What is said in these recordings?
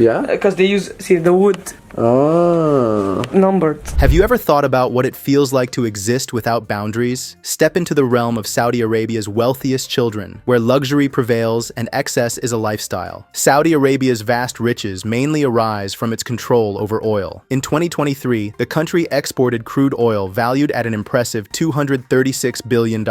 Yeah? Because they use, see, the wood Oh. numbered. Have you ever thought about what it feels like to exist without boundaries? Step into the realm of Saudi Arabia's wealthiest children, where luxury prevails and excess is a lifestyle. Saudi Arabia's vast riches mainly arise from its control over oil. In 2023, the country exported crude oil valued at an impressive $236 billion,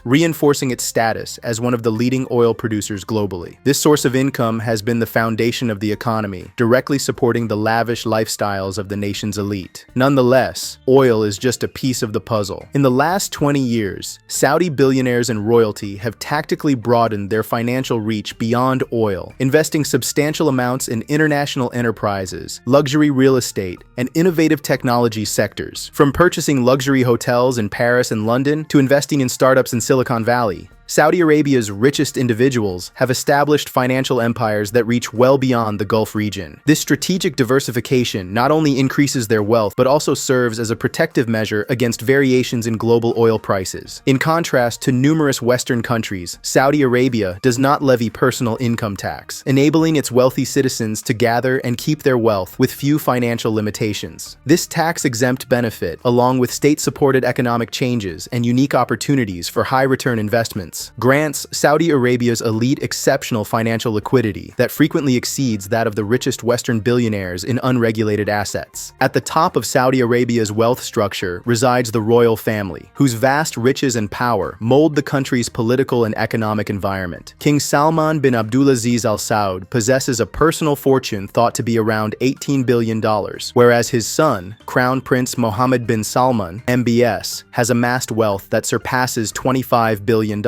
reinforcing its status as one of the leading oil producers globally. This source of income has been the foundation of the economy, directly supporting the lavish lifestyles of the nation's elite. Nonetheless, oil is just a piece of the puzzle. In the last 20 years, Saudi billionaires and royalty have tactically broadened their financial reach beyond oil, investing substantial amounts in international enterprises, luxury real estate, and innovative technology sectors. From purchasing luxury hotels in Paris and London to investing in startups in Silicon Valley, Saudi Arabia's richest individuals have established financial empires that reach well beyond the Gulf region. This strategic diversification not only increases their wealth, but also serves as a protective measure against variations in global oil prices. In contrast to numerous Western countries, Saudi Arabia does not levy personal income tax, enabling its wealthy citizens to gather and keep their wealth with few financial limitations. This tax-exempt benefit, along with state-supported economic changes and unique opportunities for high-return investments, grants Saudi Arabia's elite exceptional financial liquidity that frequently exceeds that of the richest Western billionaires in unregulated assets. At the top of Saudi Arabia's wealth structure resides the royal family, whose vast riches and power mold the country's political and economic environment. King Salman bin Abdulaziz Al Saud possesses a personal fortune thought to be around $18 billion, whereas his son, Crown Prince Mohammed bin Salman, MBS, has amassed wealth that surpasses $25 billion.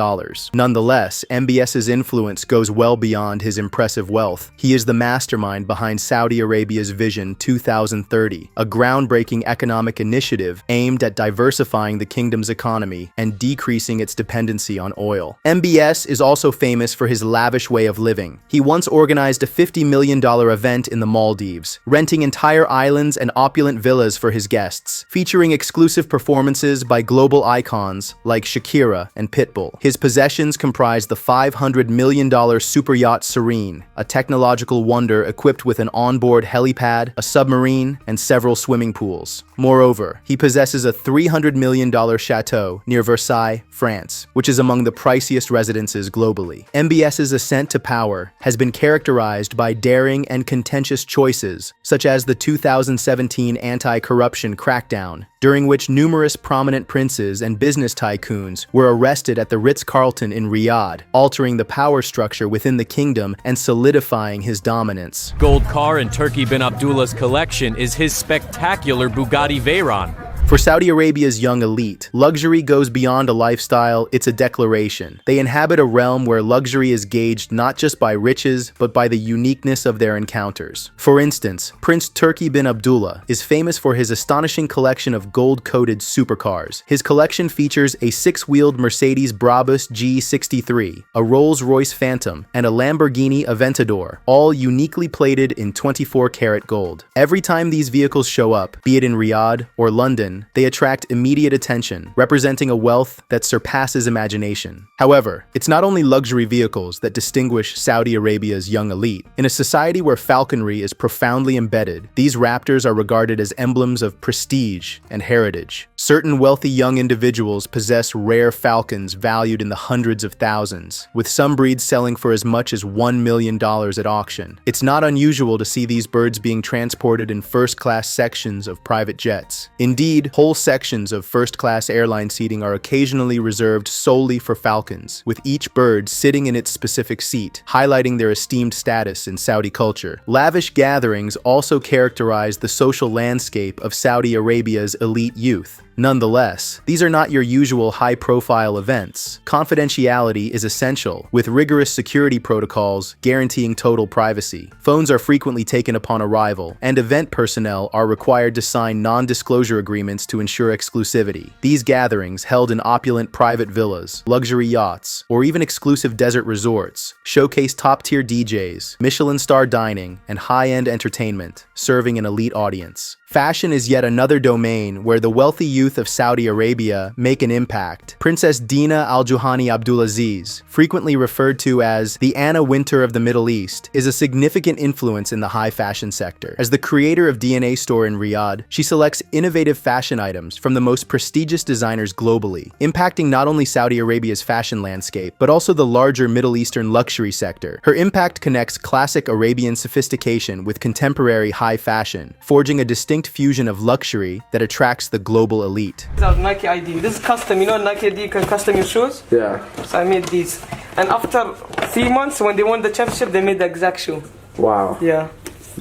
Nonetheless, MBS's influence goes well beyond his impressive wealth. He is the mastermind behind Saudi Arabia's Vision 2030, a groundbreaking economic initiative aimed at diversifying the kingdom's economy and decreasing its dependency on oil. MBS is also famous for his lavish way of living. He once organized a $50 million event in the Maldives, renting entire islands and opulent villas for his guests, featuring exclusive performances by global icons like Shakira and Pitbull. His possessions comprise the $500 million super yacht Serene, a technological wonder equipped with an onboard helipad, a submarine, and several swimming pools. Moreover, he possesses a $300 million chateau near Versailles, France, which is among the priciest residences globally. MBS's ascent to power has been characterized by daring and contentious choices, such as the 2017 anti-corruption crackdown, during which numerous prominent princes and business tycoons were arrested at the Ritz-Carlton in Riyadh, altering the power structure within the kingdom and solidifying his dominance. Gold car in Turki bin Abdullah's collection is his spectacular Bugatti Veyron. For Saudi Arabia's young elite, luxury goes beyond a lifestyle, it's a declaration. They inhabit a realm where luxury is gauged not just by riches, but by the uniqueness of their encounters. For instance, Prince Turki bin Abdullah is famous for his astonishing collection of gold-coated supercars. His collection features a six-wheeled Mercedes Brabus G63, a Rolls-Royce Phantom, and a Lamborghini Aventador, all uniquely plated in 24-karat gold. Every time these vehicles show up, be it in Riyadh or London, they attract immediate attention, representing a wealth that surpasses imagination. However, it's not only luxury vehicles that distinguish Saudi Arabia's young elite. In a society where falconry is profoundly embedded, these raptors are regarded as emblems of prestige and heritage. Certain wealthy young individuals possess rare falcons valued in the hundreds of thousands, with some breeds selling for as much as $1 million at auction. It's not unusual to see these birds being transported in first-class sections of private jets. Indeed, whole sections of first-class airline seating are occasionally reserved solely for falcons, with each bird sitting in its specific seat, highlighting their esteemed status in Saudi culture. Lavish gatherings also characterize the social landscape of Saudi Arabia's elite youth. Nonetheless, these are not your usual high-profile events. Confidentiality is essential, with rigorous security protocols guaranteeing total privacy. Phones are frequently taken upon arrival, and event personnel are required to sign non-disclosure agreements to ensure exclusivity. These gatherings, held in opulent private villas, luxury yachts, or even exclusive desert resorts, showcase top-tier DJs, Michelin star dining, and high-end entertainment, serving an elite audience. Fashion is yet another domain where the wealthy youth of Saudi Arabia make an impact. Princess Dina Al-Juhani Abdulaziz, frequently referred to as the Anna Wintour of the Middle East, is a significant influence in the high fashion sector. As the creator of DNA Store in Riyadh, she selects innovative fashion items from the most prestigious designers globally, impacting not only Saudi Arabia's fashion landscape, but also the larger Middle Eastern luxury sector. Her impact connects classic Arabian sophistication with contemporary high fashion, forging a distinct fusion of luxury that attracts the global elite. These are Nike ID. This is custom. You know Nike ID, you can custom your shoes? Yeah. So I made these. And after 3 months, when they won the championship, they made the exact shoe. Wow. Yeah.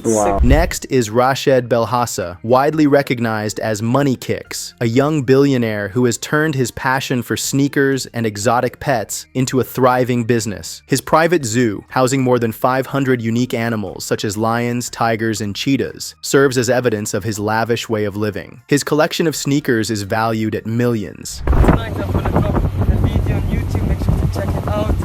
Wow. Next is Rashid Belhassa, widely recognized as Money Kicks, a young billionaire who has turned his passion for sneakers and exotic pets into a thriving business. His private zoo, housing more than 500 unique animals such as lions, tigers, and cheetahs, serves as evidence of his lavish way of living. His collection of sneakers is valued at millions. Tonight I'm gonna drop a video on YouTube. Make sure to check it out.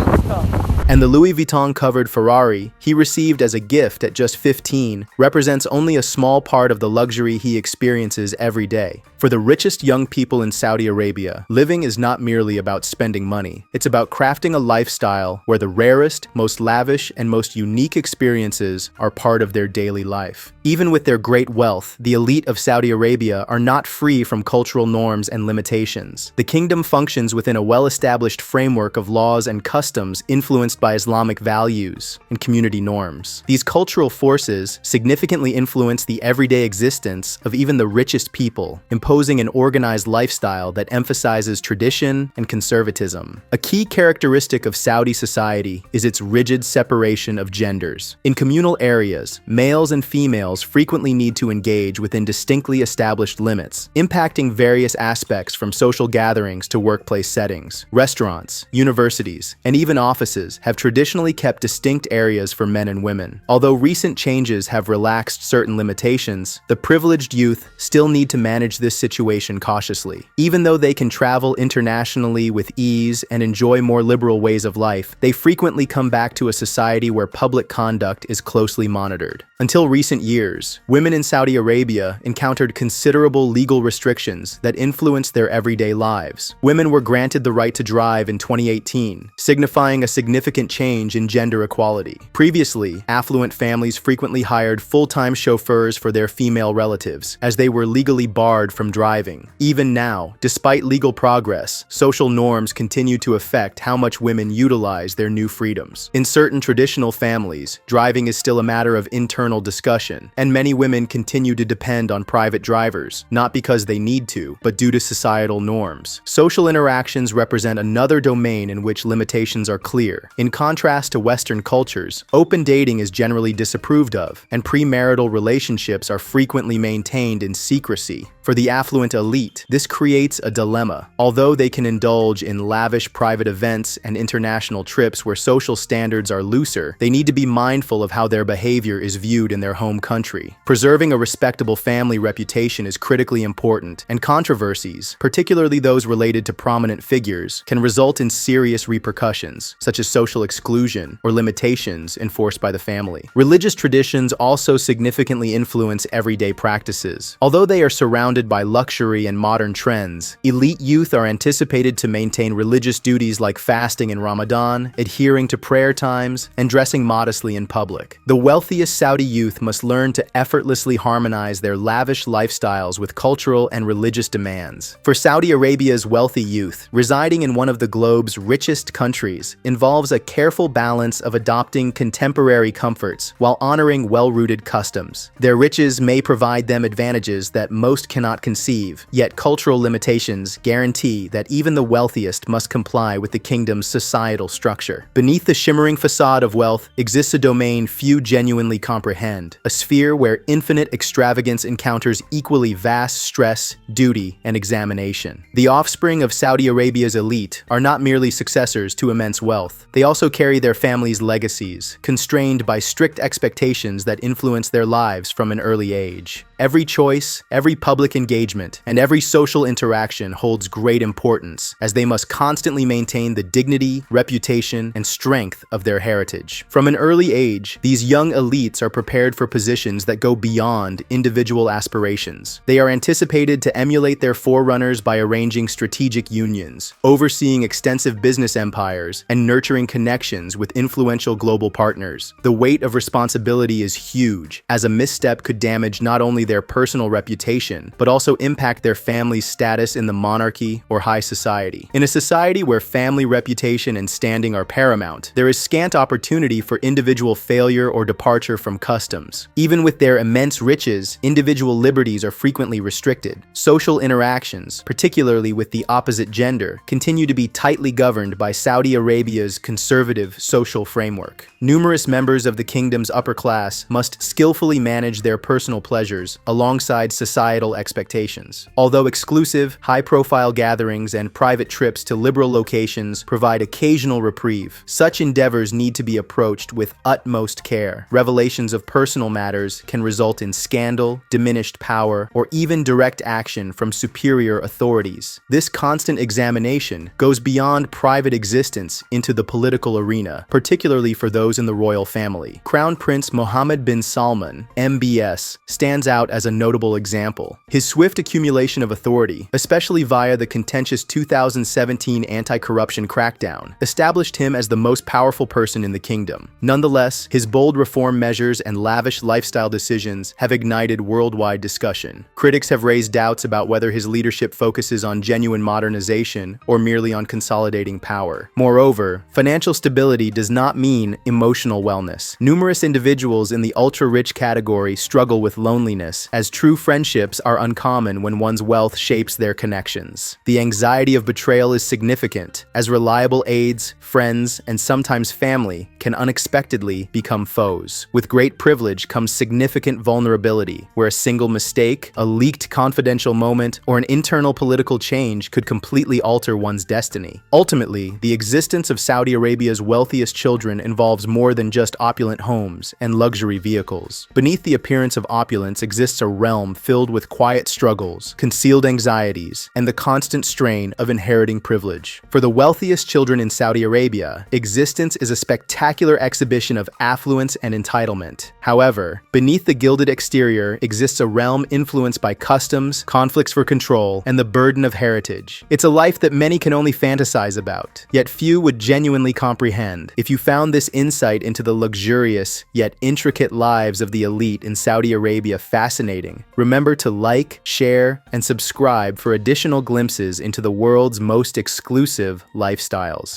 Good stuff. And the Louis Vuitton-covered Ferrari he received as a gift at just 15 represents only a small part of the luxury he experiences every day. For the richest young people in Saudi Arabia, living is not merely about spending money. It's about crafting a lifestyle where the rarest, most lavish, and most unique experiences are part of their daily life. Even with their great wealth, the elite of Saudi Arabia are not free from cultural norms and limitations. The kingdom functions within a well-established framework of laws and customs influenced by Islamic values and community norms. These cultural forces significantly influence the everyday existence of even the richest people, imposing an organized lifestyle that emphasizes tradition and conservatism. A key characteristic of Saudi society is its rigid separation of genders. In communal areas, males and females frequently need to engage within distinctly established limits, impacting various aspects from social gatherings to workplace settings. Restaurants, universities, and even offices have traditionally kept distinct areas for men and women. Although recent changes have relaxed certain limitations, the privileged youth still need to manage this situation cautiously. Even though they can travel internationally with ease and enjoy more liberal ways of life, they frequently come back to a society where public conduct is closely monitored. Until recent years, women in Saudi Arabia encountered considerable legal restrictions that influenced their everyday lives. Women were granted the right to drive in 2018, signifying a significant change in gender equality. Previously, affluent families frequently hired full-time chauffeurs for their female relatives, as they were legally barred from driving. Even now, despite legal progress, social norms continue to affect how much women utilize their new freedoms. In certain traditional families, driving is still a matter of internal discussion, and many women continue to depend on private drivers, not because they need to, but due to societal norms. Social interactions represent another domain in which limitations are clear. In contrast to Western cultures, open dating is generally disapproved of, and premarital relationships are frequently maintained in secrecy. For the affluent elite, this creates a dilemma. Although they can indulge in lavish private events and international trips where social standards are looser, they need to be mindful of how their behavior is viewed in their home country. Preserving a respectable family reputation is critically important, and controversies, particularly those related to prominent figures, can result in serious repercussions, such as social exclusion or limitations enforced by the family. Religious traditions also significantly influence everyday practices. Although they are surrounded by luxury and modern trends, elite youth are anticipated to maintain religious duties like fasting in Ramadan, adhering to prayer times, and dressing modestly in public. The wealthiest Saudi youth must learn to effortlessly harmonize their lavish lifestyles with cultural and religious demands. For Saudi Arabia's wealthy youth, residing in one of the globe's richest countries involves a careful balance of adopting contemporary comforts while honoring well-rooted customs. Their riches may provide them advantages that most cannot conceive, yet cultural limitations guarantee that even the wealthiest must comply with the kingdom's societal structure. Beneath the shimmering facade of wealth exists a domain few genuinely comprehend, a sphere where infinite extravagance encounters equally vast stress, duty, and examination. The offspring of Saudi Arabia's elite are not merely successors to immense wealth. They also carry their families' legacies, constrained by strict expectations that influence their lives from an early age. Every choice, every public engagement, and every social interaction holds great importance, as they must constantly maintain the dignity, reputation, and strength of their heritage. From an early age, these young elites are prepared for positions that go beyond individual aspirations. They are anticipated to emulate their forerunners by arranging strategic unions, overseeing extensive business empires, and nurturing connections with influential global partners. The weight of responsibility is huge, as a misstep could damage not only their personal reputation, but also impact their family's status in the monarchy or high society. In a society where family reputation and standing are paramount, there is scant opportunity for individual failure or departure from customs. Even with their immense riches, individual liberties are frequently restricted. Social interactions, particularly with the opposite gender, continue to be tightly governed by Saudi Arabia's conservative social framework. Numerous members of the kingdom's upper class must skillfully manage their personal pleasures alongside societal expectations. Although exclusive, high-profile gatherings and private trips to liberal locations provide occasional reprieve, such endeavors need to be approached with utmost care. Revelations of personal matters can result in scandal, diminished power, or even direct action from superior authorities. This constant examination goes beyond private existence into the political arena, particularly for those in the royal family. Crown Prince Mohammed bin Salman, MBS, stands out as a notable example. His swift accumulation of authority, especially via the contentious 2017 anti-corruption crackdown, established him as the most powerful person in the kingdom. Nonetheless, his bold reform measures and lavish lifestyle decisions have ignited worldwide discussion. Critics have raised doubts about whether his leadership focuses on genuine modernization or merely on consolidating power. Moreover, financial stability does not mean emotional wellness. Numerous individuals in the ultra-rich category struggle with loneliness, as true friendships are uncommon when one's wealth shapes their connections. The anxiety of betrayal is significant, as reliable aides, friends, and sometimes family can unexpectedly become foes. With great privilege comes significant vulnerability, where a single mistake, a leaked confidential moment, or an internal political change could completely alter one's destiny. Ultimately, the existence of Saudi Arabia's wealthiest children involves more than just opulent homes and luxury vehicles. Beneath the appearance of opulence exists a realm filled with quiet struggles, concealed anxieties, and the constant strain of inheriting privilege. For the wealthiest children in Saudi Arabia, existence is a spectacular exhibition of affluence and entitlement. However, beneath the gilded exterior exists a realm influenced by customs, conflicts for control, and the burden of heritage. It's a life that many can only fantasize about, yet few would genuinely comprehend. If you found this insight into the luxurious yet intricate lives of the elite in Saudi Arabia fascinating, remember to like, share, and subscribe for additional glimpses into the world's most exclusive lifestyles.